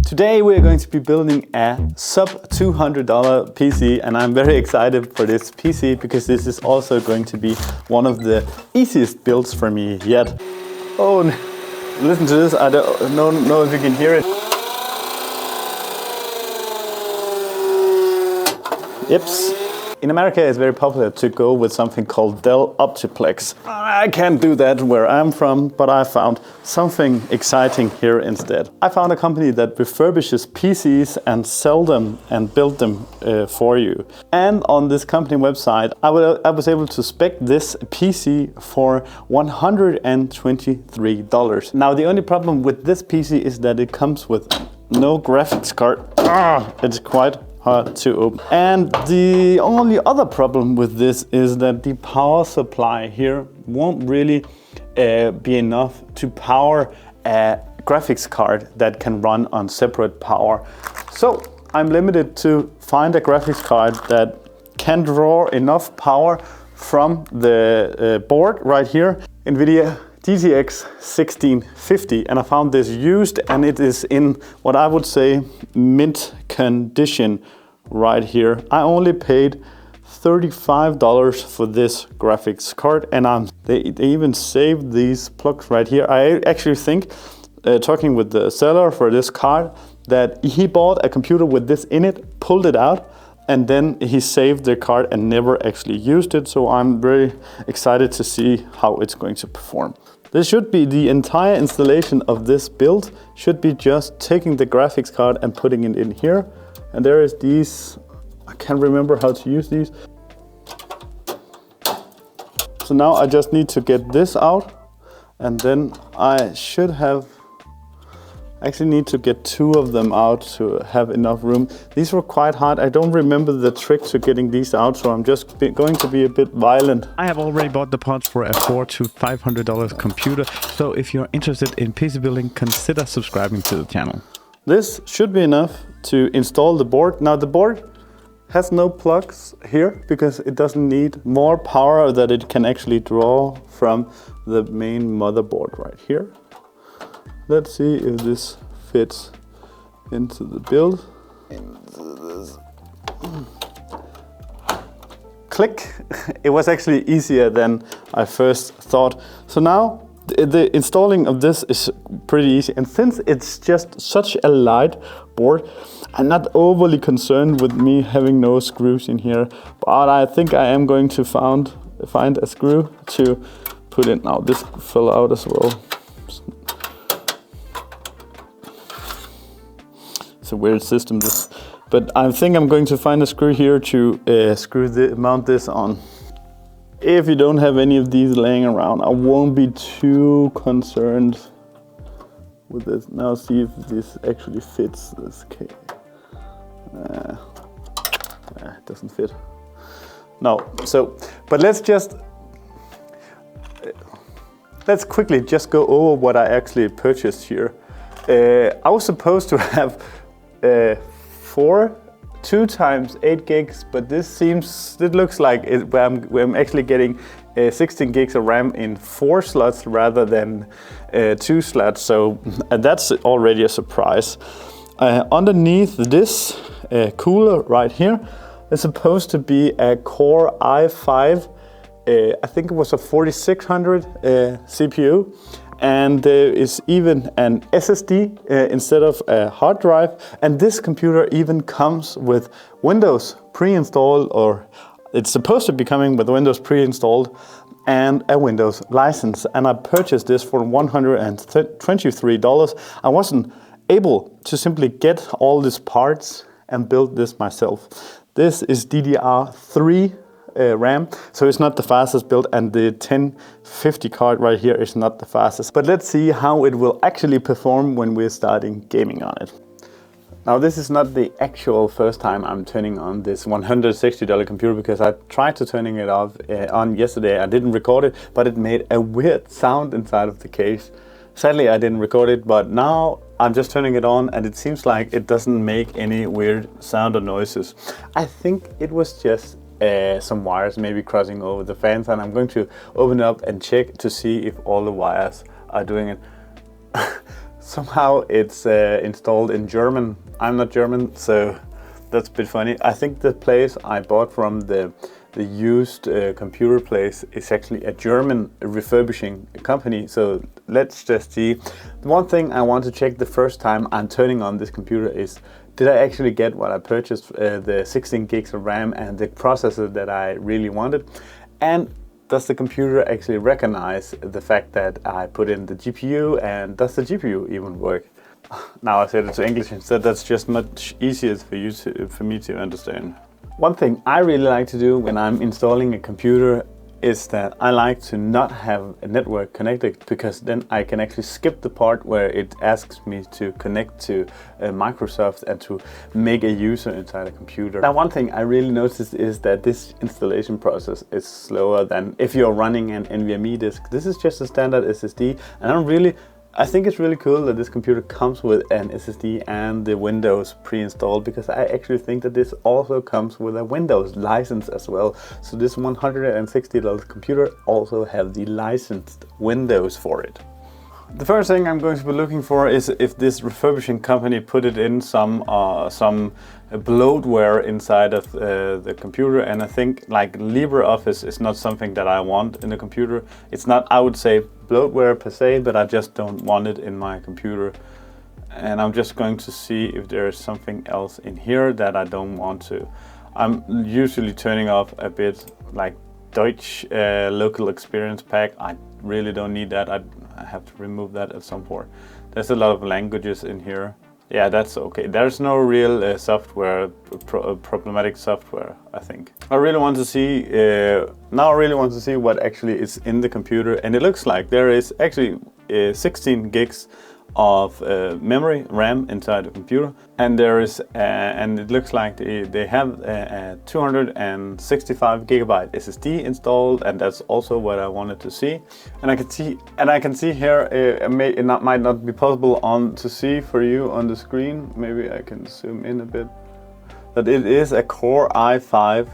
Today we are going to be building a sub $200 PC, and I'm very excited for this PC because this is also going to be one of the easiest builds for me yet. Oh, listen to this, I don't know if you can hear it. Yips. In America, it's very popular to go with something called Dell Optiplex. I can't do that where I'm from, but I found something exciting here instead. I found a company that refurbishes PCs and sell them and build them for you. And on this company website, I was able to spec this PC for $123. Now, the only problem with this PC is that it comes with no graphics card. It's quite hard to open. And the only other problem with this is that the power supply here won't really be enough to power a graphics card that can run on separate power. So I'm limited to find a graphics card that can draw enough power from the board right here, NVIDIA GTX 1650, and I found this used, and it is in what I would say mint condition right here. I only paid $35 for this graphics card, and they even saved these plugs right here. I actually think, talking with the seller for this card, that he bought a computer with this in it, pulled it out, and then he saved the card and never actually used it. So I'm very excited to see how it's going to perform. This should be the entire installation of this build, should be just taking the graphics card and putting it in here. And there is these, I can't remember how to use these. So now I just need to get this out, and then I should actually need to get two of them out to have enough room. These were quite hard. I don't remember the trick to getting these out, so I'm just going to be a bit violent. I have already bought the parts for a $400 to $500 computer, so if you're interested in PC building, consider subscribing to the channel. This should be enough to install the board. Now the board has no plugs here because it doesn't need more power that it can actually draw from the main motherboard right here. Let's see if this fits into the build. Click! It was actually easier than I first thought. So now the installing of this is pretty easy, and since it's just such a light board, I'm not overly concerned with me having no screws in here, but I think I am going to find a screw to put in. Now this fell out as well. It's a weird system, this, but I think I'm going to find a screw here to mount this on. If you don't have any of these laying around, I won't be too concerned with this. Now see if this actually fits this case. It doesn't fit. No, so, but let's quickly just go over what I actually purchased here. I was supposed to have 2 times 8 gigs, but it looks like I'm actually getting 16 gigs of RAM in 4 slots rather than 2 slots, so that's already a surprise. Underneath this cooler right here is supposed to be a Core i5, I think it was a 4600 CPU, and there is even an SSD instead of a hard drive, and this computer even comes with Windows pre-installed, or it's supposed to be coming with Windows pre-installed and a Windows license, and I purchased this for $123. I wasn't able to simply get all these parts and build this myself. This is DDR3 RAM, so it's not the fastest build, and the 1050 card right here is not the fastest. But let's see how it will actually perform when we're starting gaming on it. Now this is not the actual first time I'm turning on this $160 computer, because I tried to turning it off on yesterday. I didn't record it, but it made a weird sound inside of the case. Sadly I didn't record it, but now I'm just turning it on and it seems like it doesn't make any weird sound or noises. I think it was just some wires maybe crossing over the fans, and I'm going to open it up and check to see if all the wires are doing it. Somehow it's installed in German. I'm not German, so that's a bit funny. I think the place I bought from, the used computer place, is actually a German refurbishing company. So let's just see. The one thing I want to check the first time I'm turning on this computer is, did I actually get what I purchased, the 16 gigs of RAM and the processor that I really wanted? And does the computer actually recognize the fact that I put in the GPU, and does the GPU even work? Now I said it to English instead, that's just much easier for me to understand. One thing I really like to do when I'm installing a computer is that I like to not have a network connected, because then I can actually skip the part where it asks me to connect to Microsoft and to make a user inside a computer. Now, one thing I really noticed is that this installation process is slower than if you're running an NVMe disk. This is just a standard SSD, and I think it's really cool that this computer comes with an SSD and the Windows pre-installed, because I actually think that this also comes with a Windows license as well. So this $160 computer also have the licensed Windows for it. The first thing I'm going to be looking for is if this refurbishing company put it in some bloatware inside of the computer, and I think like LibreOffice is not something that I want in a computer. It's not, I would say, bloatware per se, but I just don't want it in my computer. And I'm just going to see if there is something else in here that I don't want to. I'm usually turning off a bit like Deutsch local experience pack. I really don't need that. I have to remove that at some point. There's a lot of languages in here. Yeah, that's okay. There's no real software, problematic software, I think. I really want to see, now I really want to see what actually is in the computer. And it looks like there is actually 16 gigs of memory RAM inside the computer, and there is and it looks like they have a 265 gigabyte SSD installed, and that's also what I wanted to see. And I can see here, it might not be possible to see for you on the screen. Maybe I can zoom in a bit. That it is a Core i5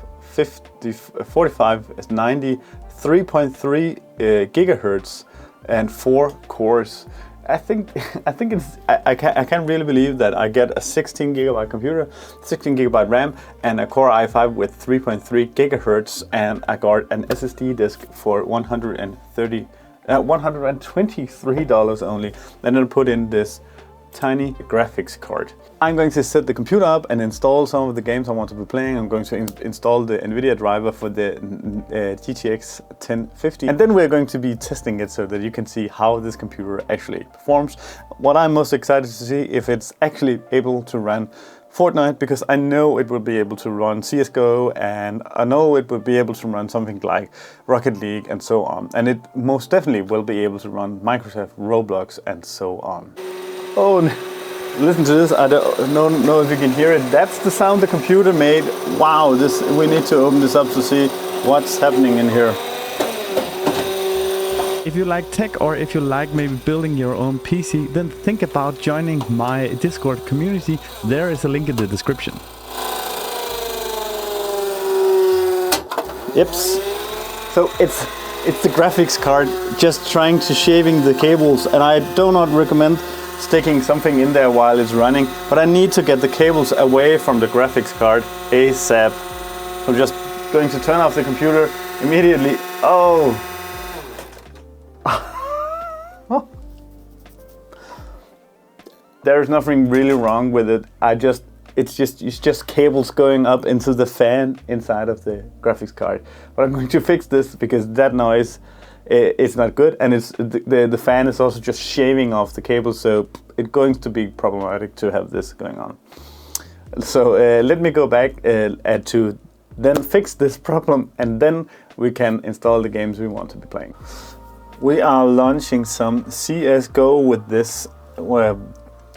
4590 3.3 gigahertz and 4 cores. I think I can't really believe that I get a 16 gigabyte computer, 16 gigabyte RAM, and a Core i5 with 3.3 gigahertz, and I got an SSD disk for $123 only. And then put in this tiny graphics card. I'm going to set the computer up and install some of the games I want to be playing. I'm going to install the NVIDIA driver for the GTX 1050, and then we're going to be testing it so that you can see how this computer actually performs. What I'm most excited to see, if it's actually able to run Fortnite, because I know it will be able to run CSGO, and I know it will be able to run something like Rocket League and so on. And it most definitely will be able to run Minecraft, Roblox, and so on. Oh, listen to this. I don't know if you can hear it. That's the sound the computer made. Wow, we need to open this up to see what's happening in here. If you like tech, or if you like maybe building your own PC, then think about joining my Discord community. There is a link in the description. Yep. So it's the graphics card just trying to shaving the cables, and I do not recommend sticking something in there while it's running, but I need to get the cables away from the graphics card ASAP. I'm just going to turn off the computer immediately. Oh. There's nothing really wrong with it. It's just cables going up into the fan inside of the graphics card. But I'm going to fix this because that noise, it's not good, and the fan is also just shaving off the cable, so it's going to be problematic to have this going on. So let me go back to then fix this problem, and then we can install the games we want to be playing. We are launching some CSGO with this.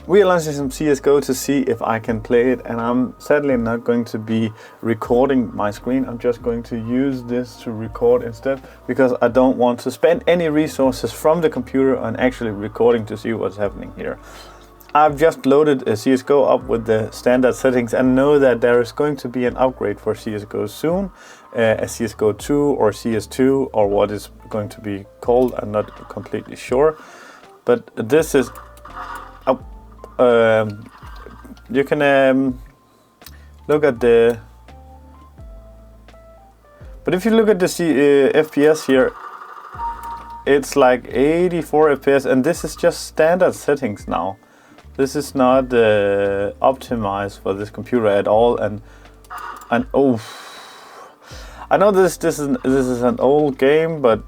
We are launching some CSGO to see if I can play it, and I'm sadly not going to be recording my screen. I'm just going to use this to record instead, because I don't want to spend any resources from the computer on actually recording to see what's happening here. I've just loaded a CSGO up with the standard settings and know that there is going to be an upgrade for CSGO soon, a CSGO 2 or CS2 or what is going to be called. I'm not completely sure, but this is You can look at the. But if you look at the FPS here, it's like 84 FPS, and this is just standard settings now. This is not optimized for this computer at all, and oh, I know this is an old game, but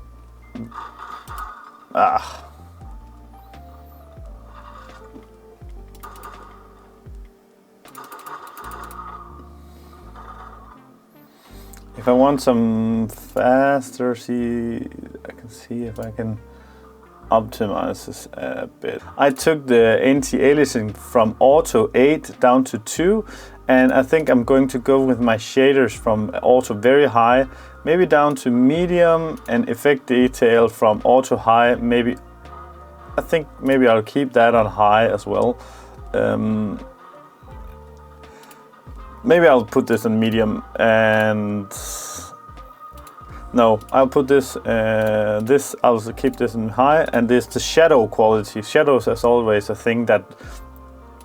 if I want some faster, I can see if I can optimize this a bit. I took the anti-aliasing from auto 8 down to 2, and I think I'm going to go with my shaders from auto very high, maybe down to medium, and effect detail from auto high. Maybe I think maybe I'll keep that on high as well. Maybe I'll put this on medium, and no, I'll put this. I'll keep this in high, and this the shadow quality. Shadows is always a thing that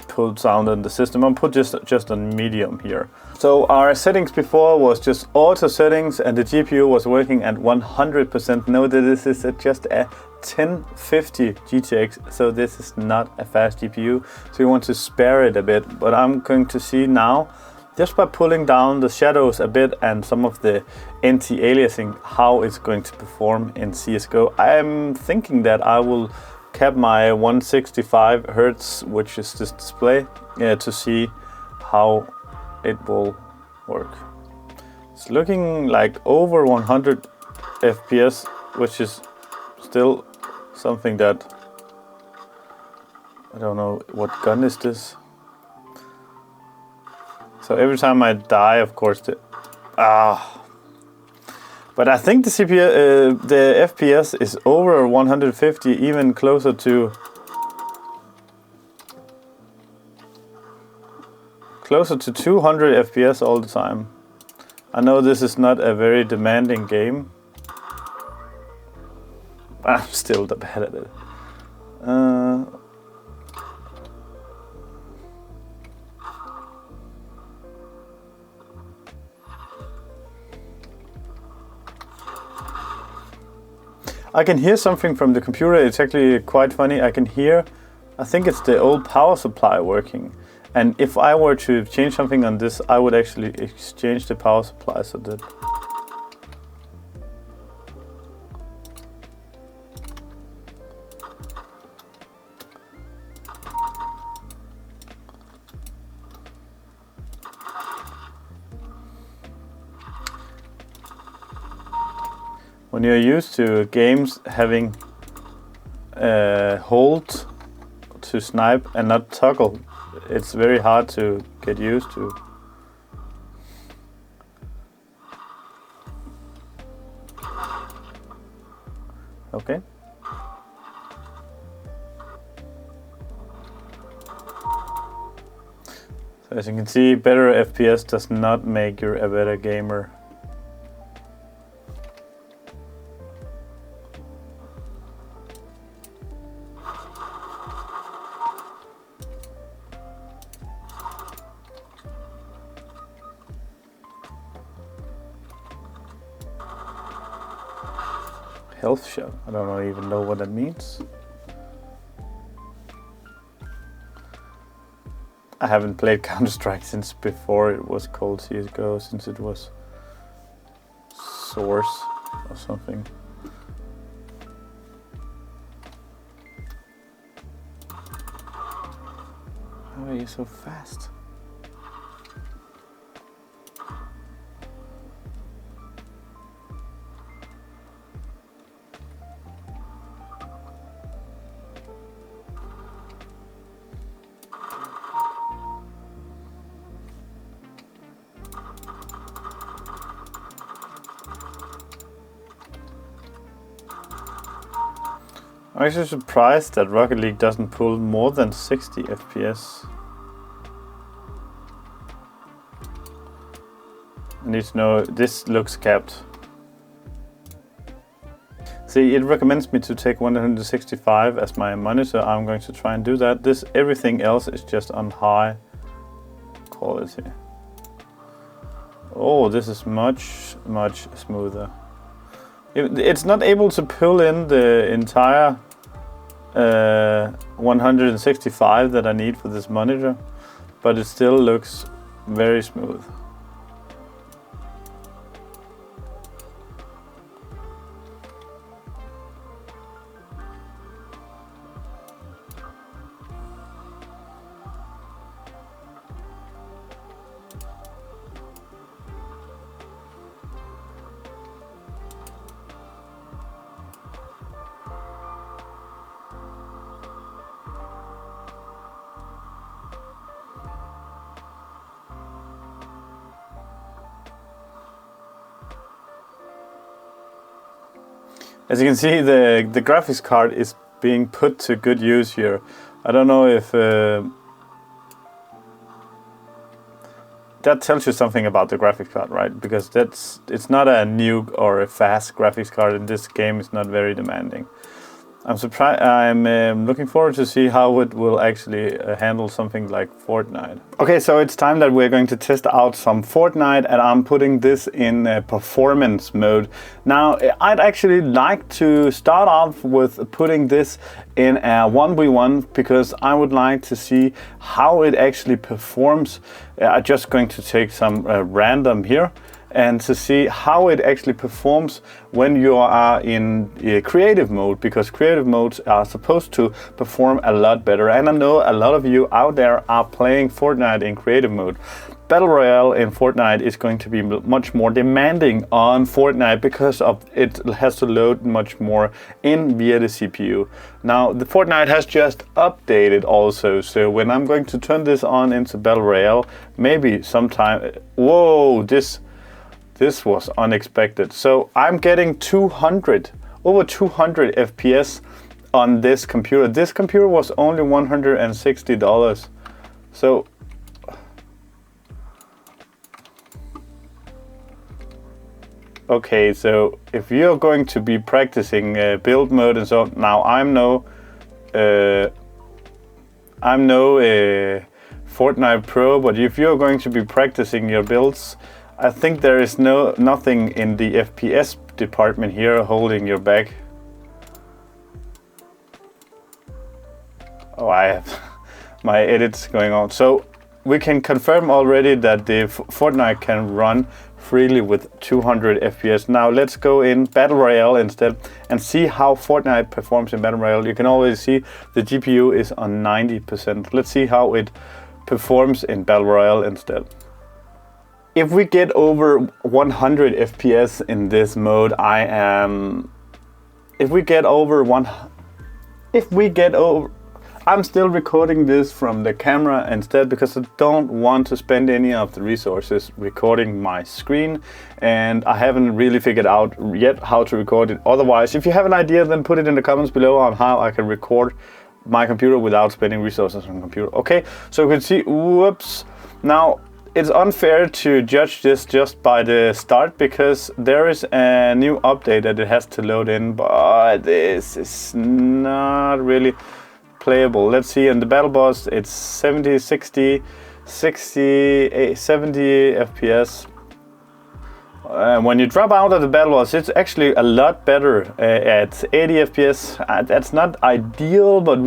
pulls sound in the system. I'll put just on medium here. So our settings before was just auto settings, and the GPU was working at 100%. Note that this is just a 1050 GTX, so this is not a fast GPU. So you want to spare it a bit. But I'm going to see now, just by pulling down the shadows a bit and some of the anti-aliasing, how it's going to perform in CSGO. I'm thinking that I will cap my 165 Hz, which is this display, to see how it will work. It's looking like over 100 FPS, which is still something that, I don't know, what gun is this? So every time I die, of course, but I think the CPU, the FPS is over 150, even closer to 200 FPS all the time. I know this is not a very demanding game, but I'm still bad at it. I can hear something from the computer. It's actually quite funny. I can hear, I think it's the old power supply working. And if I were to change something on this, I would actually exchange the power supply so that. When you're used to games having hold to snipe and not toggle, it's very hard to get used to. Okay. So as you can see, better FPS does not make you a better gamer. Health shot. I don't even know what that means. I haven't played Counter-Strike since before it was called CSGO, since it was Source or something. How are you so fast? I'm actually surprised that Rocket League doesn't pull more than 60 FPS. I need to know, this looks capped. See, it recommends me to take 165 as my monitor. I'm going to try and do that. Everything else is just on high quality. Oh, this is much smoother. It's not able to pull in the entire 165 that I need for this monitor, but it still looks very smooth. As you can see, the graphics card is being put to good use here. I don't know if that tells you something about the graphics card, right? Because it's not a new or a fast graphics card, and this game is not very demanding. I'm surprised. I'm looking forward to see how it will actually handle something like Fortnite. Okay, so it's time that we're going to test out some Fortnite, and I'm putting this in performance mode. Now, I'd actually like to start off with putting this in a 1v1 because I would like to see how it actually performs. I'm just going to take some random here, and to see how it actually performs when you are in creative mode, because creative modes are supposed to perform a lot better. And I know a lot of you out there are playing Fortnite in creative mode. Battle Royale in Fortnite is going to be much more demanding on Fortnite because of it has to load much more in via the CPU. Now, the Fortnite has just updated also, so when I'm going to turn this on into Battle Royale, maybe sometime... Whoa, this was unexpected. So I'm getting over 200 FPS on this computer. This computer was only $160. So okay, so if you're going to be practicing build mode and so now I'm no Fortnite pro, but if you're going to be practicing your builds, I think there is nothing in the FPS department here holding your back. Oh, I have my edits going on. So we can confirm already that the Fortnite can run freely with 200 FPS. Now let's go in Battle Royale instead and see how Fortnite performs in Battle Royale. You can always see the GPU is on 90%. Let's see how it performs in Battle Royale instead. If we get over 100 FPS in this mode, I'm still recording this from the camera instead because I don't want to spend any of the resources recording my screen, and I haven't really figured out yet how to record it otherwise. If you have an idea, then put it in the comments below on how I can record my computer without spending resources on the computer. Okay, so you can see, whoops. Now, it's unfair to judge this just by the start because there is a new update that it has to load in, but this is not really playable. Let's see, in the battle boss it's 70, 60, 60, 70 FPS. When you drop out of the battle boss, it's actually a lot better at 80 FPS. That's not ideal, but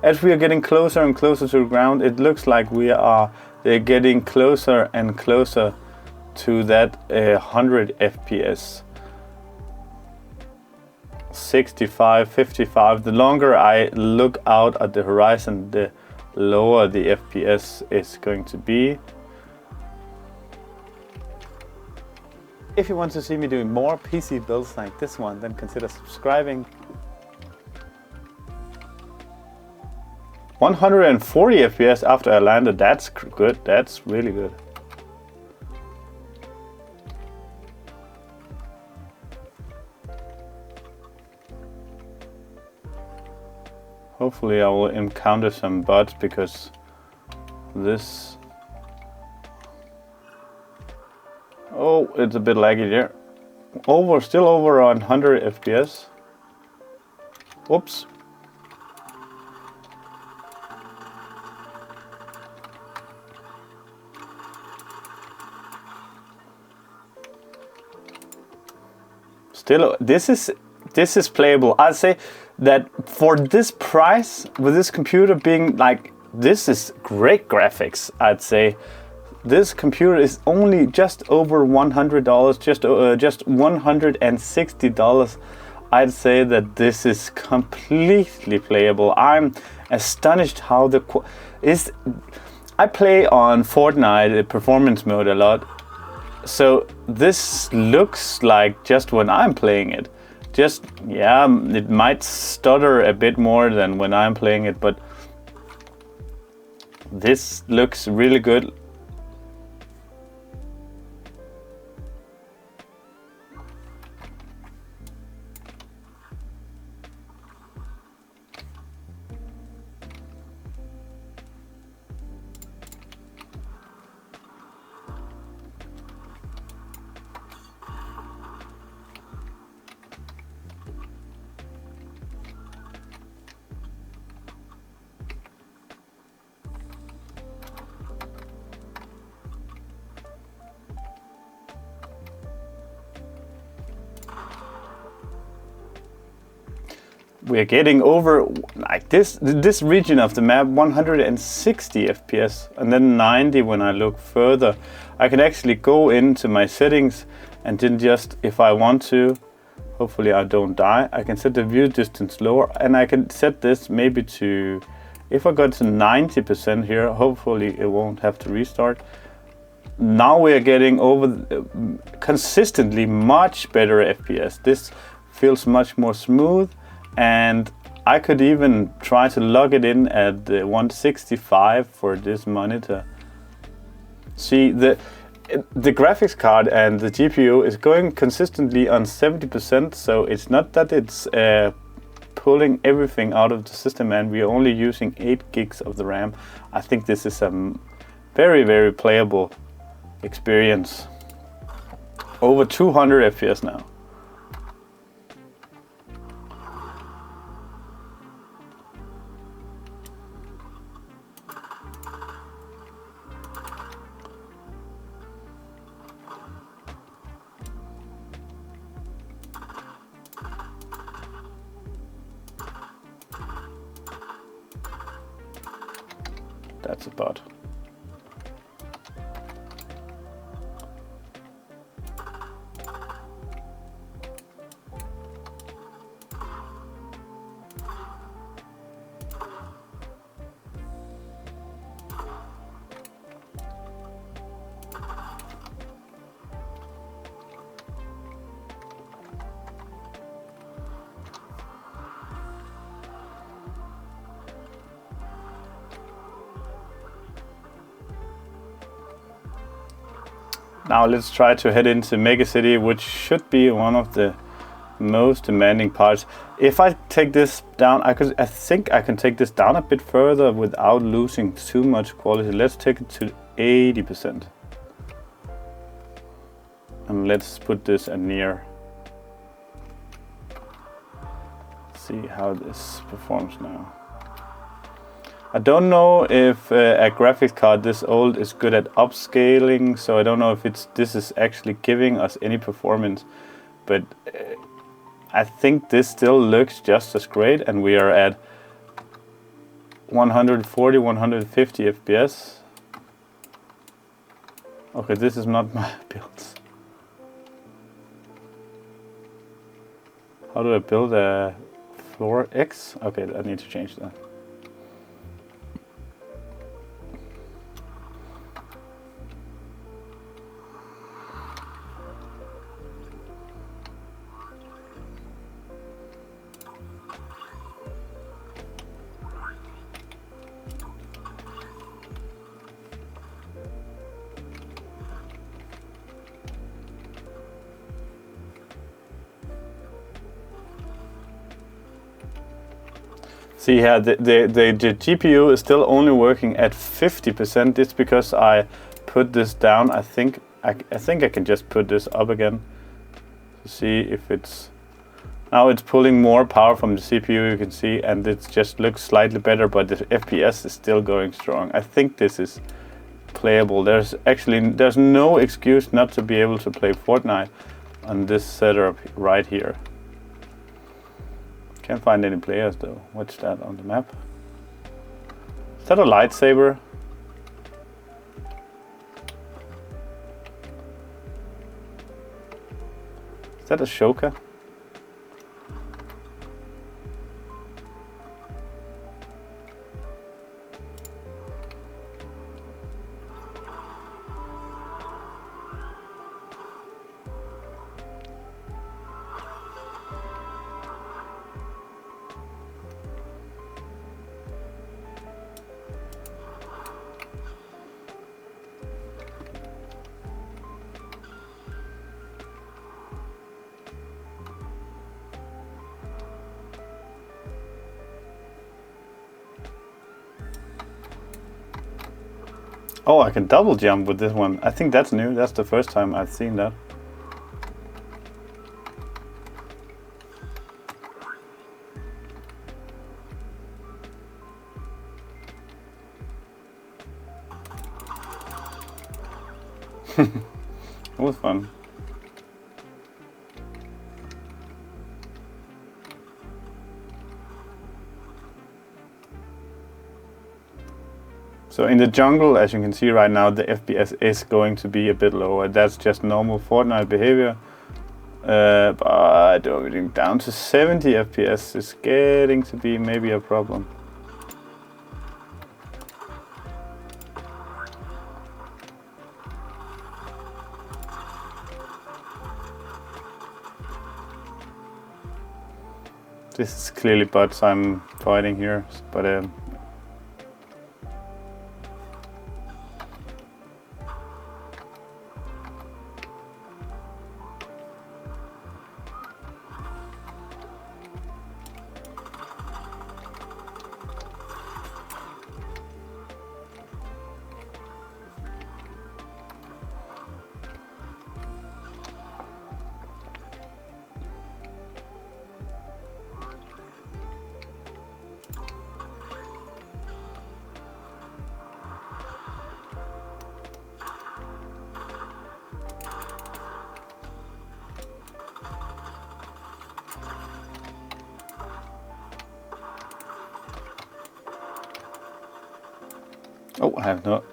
as we are getting closer and closer to the ground, it looks like they're getting closer and closer to that 100 FPS. 65, 55. The longer I look out at the horizon, the lower the FPS is going to be. If you want to see me doing more PC builds like this one, then consider subscribing. 140 FPS after I landed, that's good, that's really good. Hopefully I will encounter some bots because this... Oh, it's a bit laggy there. Still over 100 FPS. Whoops. Still, this is playable. I'd say that for this price, with this computer being like, this is great graphics. I'd say this computer is only just over $100, just $160. I'd say that this is completely playable. I'm astonished how I play on Fortnite performance mode a lot. So this looks like just when I'm playing it. Just, yeah, it might stutter a bit more than when I'm playing it, but this looks really good. We're getting over like this region of the map, 160 FPS, and then 90 when I look further. I can actually go into my settings and then just, if I want to, hopefully I don't die, I can set the view distance lower, and I can set this maybe to, if I go to 90% here, hopefully it won't have to restart. Now we are getting over consistently much better FPS. This feels much more smooth. And I could even try to log it in at 165 for this monitor. See, the graphics card and the GPU is going consistently on 70%, so it's not that it's pulling everything out of the system, and we are only using 8 gigs of the RAM. I think this is a very, very playable experience. Over 200 FPS now. That's a bot. Now let's try to head into Megacity, which should be one of the most demanding parts. If I take this down, I think I can take this down a bit further without losing too much quality. Let's take it to 80%. And let's put this at near. See how this performs now. I don't know if a graphics card this old is good at upscaling, so I don't know if this is actually giving us any performance, but I think this still looks just as great, and we are at 140, 150 FPS. Okay, this is not my builds. How do I build a floor X? Okay, I need to change that. See here, the GPU is still only working at 50%. It's because I put this down. I think I can just put this up again to see if it's. Now it's pulling more power from the CPU, you can see, and it just looks slightly better, but the FPS is still going strong. I think this is playable. There's no excuse not to be able to play Fortnite on this setup right here. Can't find any players though. What's that on the map? Is that a lightsaber? Is that a Shoka? Oh, I can double jump with this one. I think that's new. That's the first time I've seen that. It was fun. So in the jungle, as you can see right now, the FPS is going to be a bit lower. That's just normal Fortnite behavior. But down to 70 FPS is getting to be maybe a problem. This is clearly bots I'm fighting here, but oh, I have not.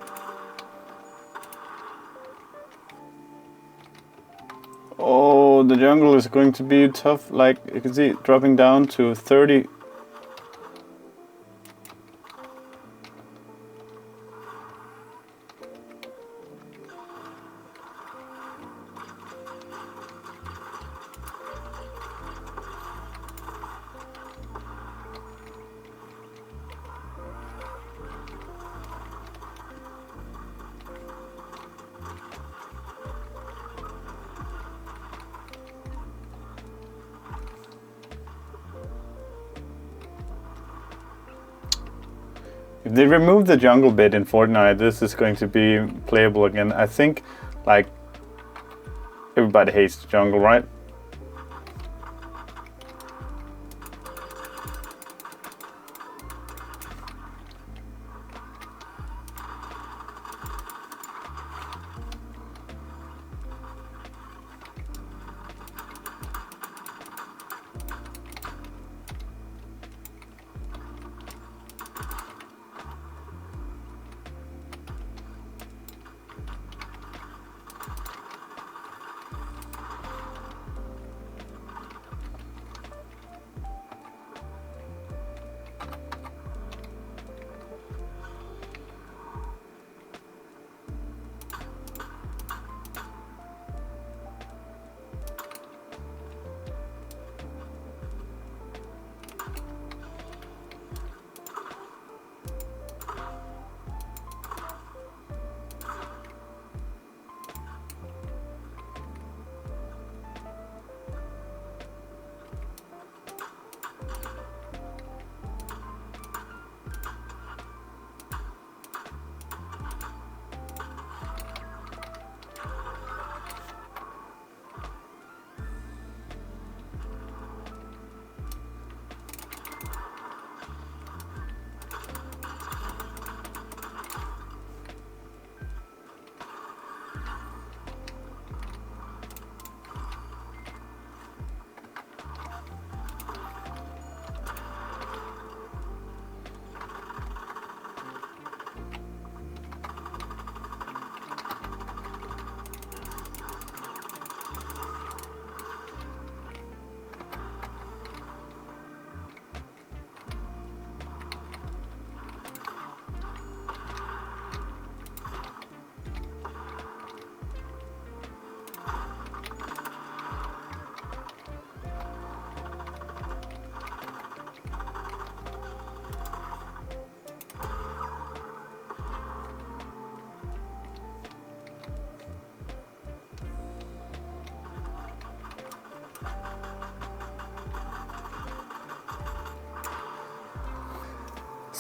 Oh, the jungle is going to be tough. Like you can see, dropping down to 30. If they remove the jungle bit in Fortnite, this is going to be playable again. I think, like, everybody hates the jungle, right?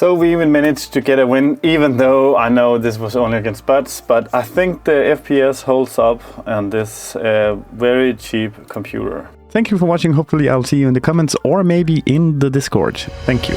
So we even managed to get a win, even though I know this was only against bots, but I think the FPS holds up on this very cheap computer. Thank you for watching. Hopefully I'll see you in the comments or maybe in the Discord. Thank you.